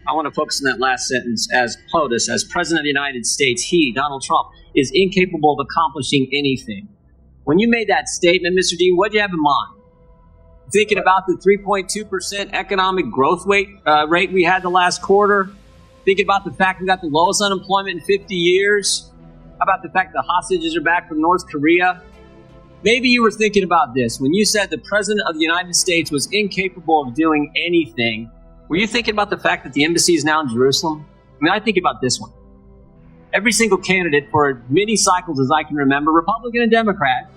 I want to focus on that last sentence. As POTUS, as President of the United States, he, Donald Trump, is incapable of accomplishing anything. When you made that statement, Mr. Dean, what did you have in mind? Thinking about the 3.2% economic growth rate we had the last quarter? Thinking about the fact we got the lowest unemployment in 50 years? How about the fact the hostages are back from North Korea? Maybe you were thinking about this when you said the President of the United States was incapable of doing anything. Were you thinking about the fact that the embassy is now in Jerusalem? I mean, I think about this one. Every single candidate for as many cycles as I can remember, Republican and Democrat,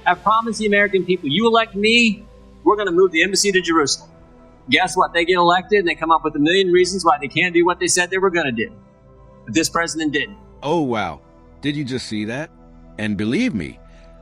have promised the American people, you elect me, we're going to move the embassy to Jerusalem. Guess what? They get elected and they come up with a million reasons why they can't do what they said they were going to do. But this president didn't. Oh, wow. Did you just see that? And believe me,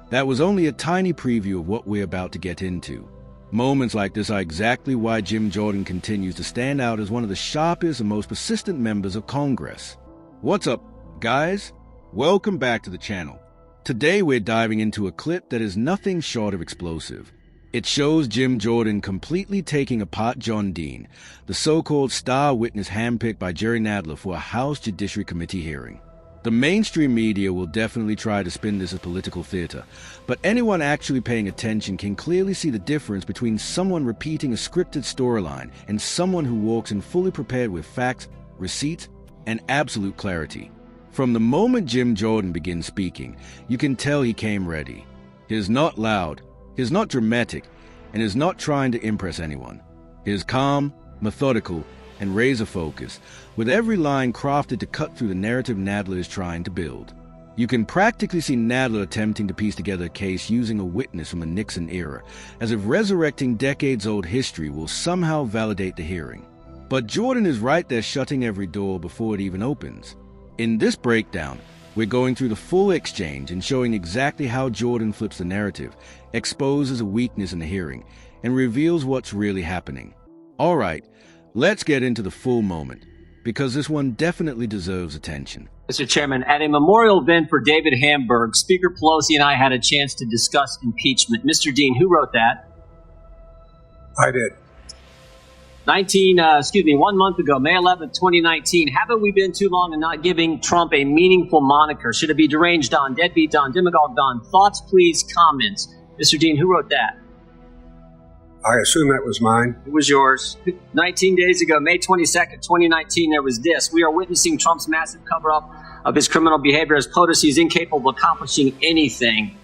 that was only a tiny preview of what we're about to get into. Moments like this are exactly why Jim Jordan continues to stand out as one of the sharpest and most persistent members of Congress. What's up, guys? Welcome back to the channel. Today we're diving into a clip that is nothing short of explosive. It shows Jim Jordan completely taking apart John Dean, the so-called star witness handpicked by Jerry Nadler for a House Judiciary Committee hearing. The mainstream media will definitely try to spin this as political theater, but anyone actually paying attention can clearly see the difference between someone repeating a scripted storyline and someone who walks in fully prepared with facts, receipts, and absolute clarity. From the moment Jim Jordan begins speaking, you can tell he came ready. He's not loud, he's not dramatic, and is not trying to impress anyone. He's calm, methodical, and razor-focused, with every line crafted to cut through the narrative Nadler is trying to build. You can practically see Nadler attempting to piece together a case using a witness from the Nixon era, as if resurrecting decades-old history will somehow validate the hearing. But Jordan is right there shutting every door before it even opens. In this breakdown, we're going through the full exchange and showing exactly how Jordan flips the narrative, exposes a weakness in the hearing, and reveals what's really happening. All right, let's get into the full moment, because this one definitely deserves attention. Mr. Chairman, at a memorial event for David Hamburg, Speaker Pelosi and I had a chance to discuss impeachment. Mr. Dean, who wrote that? I did. 1 month ago, May 11th, 2019. Haven't we been too long in not giving Trump a meaningful moniker? Should it be deranged Don, deadbeat Don, demagogue Don? Thoughts, please, comments. Mr. Dean, who wrote that? I assume that was mine. It was yours. 19 days ago, May 22nd, 2019, there was this. We are witnessing Trump's massive cover-up of his criminal behavior as POTUS. He's incapable of accomplishing anything.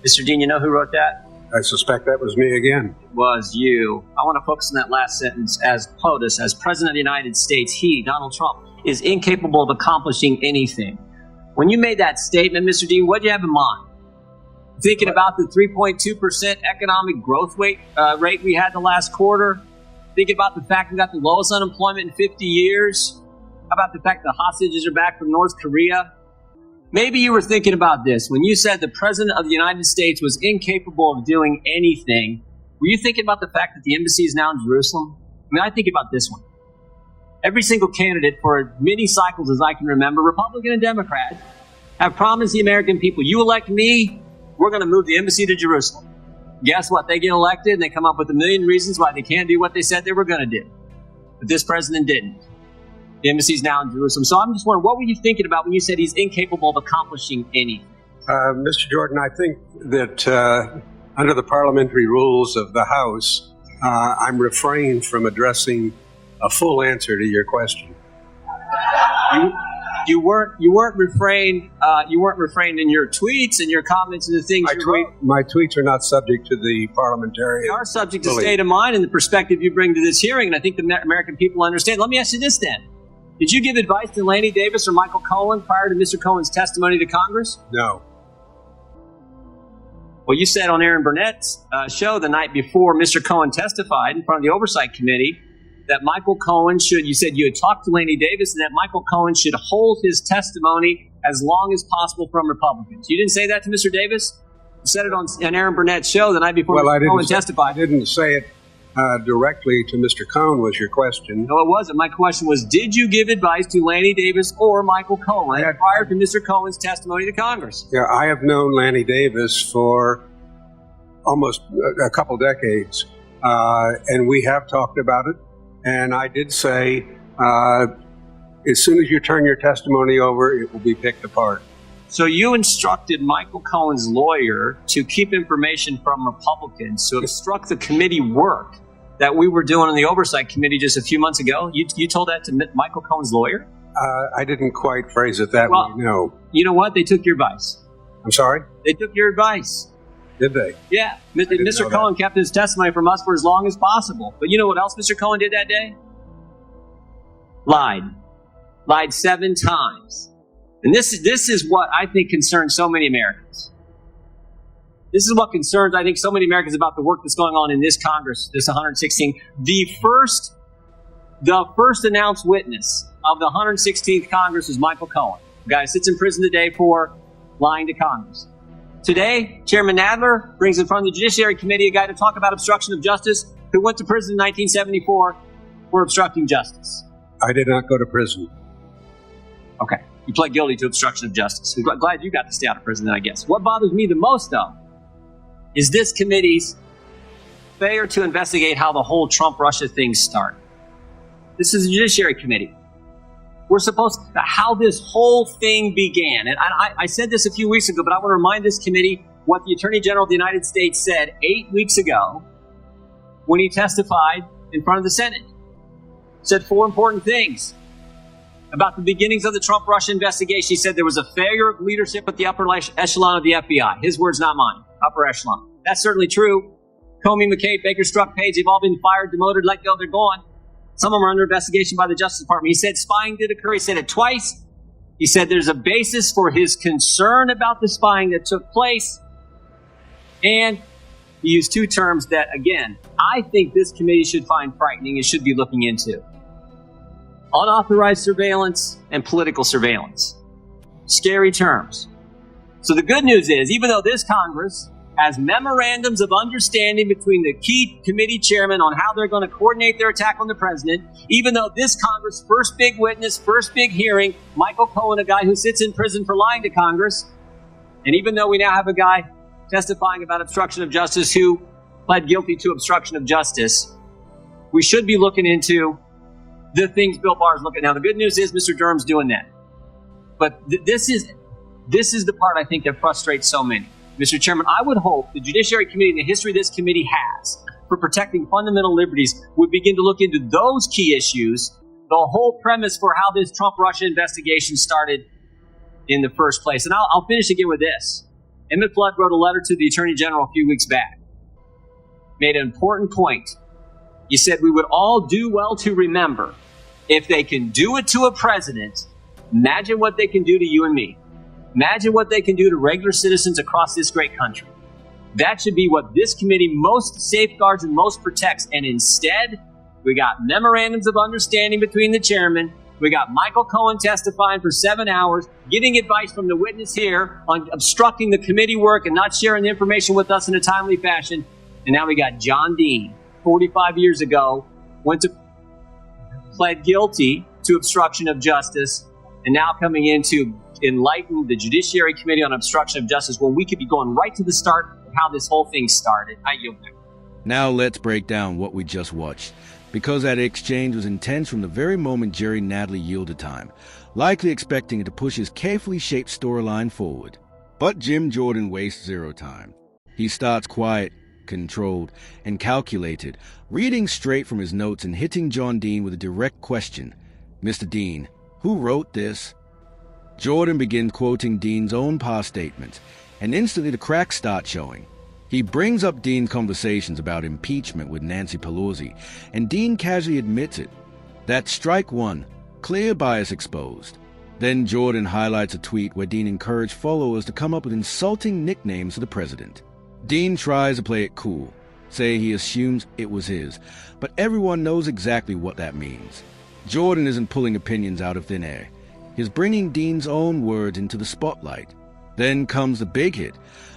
Mr. Dean, you know who wrote that? I suspect that was me again. It was you. I want to focus on that last sentence. As POTUS, as President of the United States, he, Donald Trump, is incapable of accomplishing anything. When you made that statement, Mr. Dean, what did you have in mind? Thinking about the 3.2% economic growth rate we had the last quarter? Thinking about the fact we got the lowest unemployment in 50 years? How about the fact the hostages are back from North Korea? Maybe you were thinking about this when you said the President of the United States was incapable of doing anything. Were you thinking about the fact that the embassy is now in Jerusalem? I mean, I think about this one. Every single candidate for as many cycles as I can remember, Republican and Democrat, have promised the American people, you elect me, we're going to move the embassy to Jerusalem. Guess what? They get elected and they come up with a million reasons why they can't do what they said they were going to do. But this president didn't. The embassy's now in Jerusalem. So I'm just wondering, what were you thinking about when you said he's incapable of accomplishing anything? Mr. Jordan, I think that under the parliamentary rules of the House, I'm refrained from addressing a full answer to your question. You weren't refrained in your tweets and your comments and the things you tweet. My tweets are not subject to the parliamentarian. They are subject to state of mind and the perspective you bring to this hearing, and I think the American people understand. Let me ask you this then. Did you give advice to Lanny Davis or Michael Cohen prior to Mr. Cohen's testimony to Congress? No. Well, you said on Aaron Burnett's show the night before Mr. Cohen testified in front of the Oversight Committee that Michael Cohen you said you had talked to Lanny Davis and that Michael Cohen should hold his testimony as long as possible from Republicans. You didn't say that to Mr. Davis? You said it on Aaron Burnett's show the night before Mr. Cohen testified. I didn't say it directly to Mr. Cohen was your question. No, it wasn't. My question was, did you give advice to Lanny Davis or Michael Cohen prior to Mr. Cohen's testimony to Congress? Yeah, I have known Lanny Davis for almost a couple decades, and we have talked about it. And I did say As soon as you turn your testimony over, it will be picked apart. So you instructed Michael Cohen's lawyer to keep information from Republicans to obstruct the committee work that we were doing in the Oversight Committee just a few months ago? You told that to Michael Cohen's lawyer? I didn't quite phrase it that way, no. You know what? They took your advice. I'm sorry? They took your advice. Did they? Yeah. Mr. Cohen kept his testimony from us for as long as possible. But you know what else Mr. Cohen did that day? Lied. Lied 7 times. And this is what I think concerns so many Americans. This is what concerns, I think, so many Americans about the work that's going on in this Congress, this 116. The first announced witness of the 116th Congress is Michael Cohen, the guy who sits in prison today for lying to Congress. Today, Chairman Nadler brings in front of the Judiciary Committee a guy to talk about obstruction of justice who went to prison in 1974 for obstructing justice. I did not go to prison. Okay. You pled guilty to obstruction of justice. I'm glad you got to stay out of prison then, I guess. What bothers me the most, though, is this committee's failure to investigate how the whole Trump-Russia thing started. This is the Judiciary Committee. We're supposed to, how this whole thing began. And I said this a few weeks ago, but I want to remind this committee what the Attorney General of the United States said 8 weeks ago when he testified in front of the Senate. He said 4 important things about the beginnings of the Trump-Russia investigation. He said there was a failure of leadership at the upper echelon of the FBI. His words, not mine. Upper echelon. That's certainly true. Comey, McCabe, Baker, Strzok, Page, they've all been fired, demoted, let go, they're gone. Some of them are under investigation by the Justice Department. He said spying did occur. He said it twice. He said there's a basis for his concern about the spying that took place. And he used 2 terms that, again, I think this committee should find frightening and should be looking into. Unauthorized surveillance and political surveillance. Scary terms. So the good news is, even though this Congress has memorandums of understanding between the key committee chairmen on how they're going to coordinate their attack on the president, even though this Congress' first big witness, first big hearing, Michael Cohen, a guy who sits in prison for lying to Congress, and even though we now have a guy testifying about obstruction of justice who pled guilty to obstruction of justice, we should be looking into the things Bill Barr is looking at. Now, the good news is Mr. Durham's doing that. But this is the part I think that frustrates so many. Mr. Chairman, I would hope the Judiciary Committee and the history this committee has for protecting fundamental liberties would begin to look into those key issues, the whole premise for how this Trump-Russia investigation started in the first place. And I'll finish again with this. Emmett Flood wrote a letter to the Attorney General a few weeks back. Made an important point. He said we would all do well to remember, if they can do it to a president, imagine what they can do to you and me. Imagine what they can do to regular citizens across this great country. That should be what this committee most safeguards and most protects. And instead, we got memorandums of understanding between the chairmen. We got Michael Cohen testifying for 7 hours, getting advice from the witness here on obstructing the committee work and not sharing the information with us in a timely fashion. And now we got John Dean, 45 years ago, pled guilty to obstruction of justice, and now coming in to enlighten the Judiciary Committee on obstruction of justice when we could be going right to the start of how this whole thing started. I yield there. Now let's break down what we just watched, because that exchange was intense from the very moment Jerry Nadler yielded time, likely expecting it to push his carefully shaped storyline forward. But Jim Jordan wastes 0 time. He starts quiet, controlled, and calculated, reading straight from his notes and hitting John Dean with a direct question. Mr. Dean, who wrote this? Jordan begins quoting Dean's own past statements, and instantly the cracks start showing. He brings up Dean's conversations about impeachment with Nancy Pelosi, and Dean casually admits it. That's strike 1, clear bias exposed. Then Jordan highlights a tweet where Dean encouraged followers to come up with insulting nicknames for the president. Dean tries to play it cool, say he assumes it was his, but everyone knows exactly what that means. Jordan isn't pulling opinions out of thin air. He's bringing Dean's own words into the spotlight. Then comes the big hit,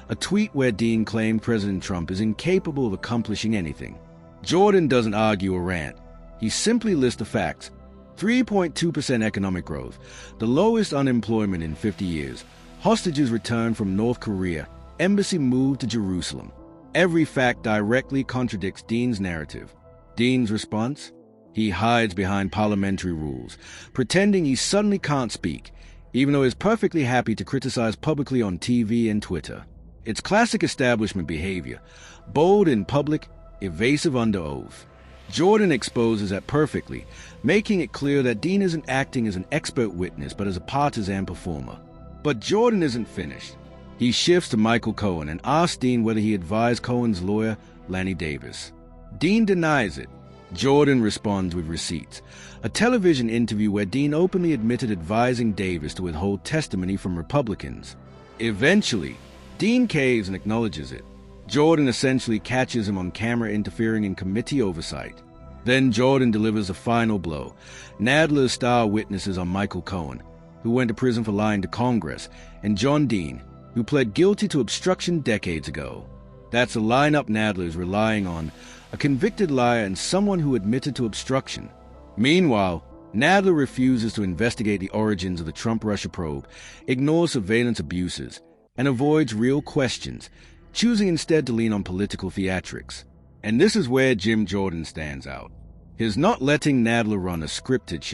a tweet where Dean claimed President Trump is incapable of accomplishing anything. Jordan doesn't argue or rant. He simply lists the facts. 3.2% economic growth, the lowest unemployment in 50 years, hostages returned from North Korea, embassy moved to Jerusalem. Every fact directly contradicts Dean's narrative. Dean's response? He hides behind parliamentary rules, pretending he suddenly can't speak, even though he's perfectly happy to criticize publicly on TV and Twitter. It's classic establishment behavior, bold in public, evasive under oath. Jordan exposes that perfectly, making it clear that Dean isn't acting as an expert witness but as a partisan performer. But Jordan isn't finished. He shifts to Michael Cohen and asks Dean whether he advised Cohen's lawyer, Lanny Davis. Dean denies it. Jordan responds with receipts, a television interview where Dean openly admitted advising Davis to withhold testimony from Republicans. Eventually, Dean caves and acknowledges it. Jordan essentially catches him on camera interfering in committee oversight. Then Jordan delivers a final blow. Nadler's star witnesses are Michael Cohen, who went to prison for lying to Congress, and John Dean, who pled guilty to obstruction decades ago. That's a lineup Nadler's relying on, a convicted liar and someone who admitted to obstruction. Meanwhile, Nadler refuses to investigate the origins of the Trump-Russia probe, ignores surveillance abuses, and avoids real questions, choosing instead to lean on political theatrics. And this is where Jim Jordan stands out. His not letting Nadler run a scripted show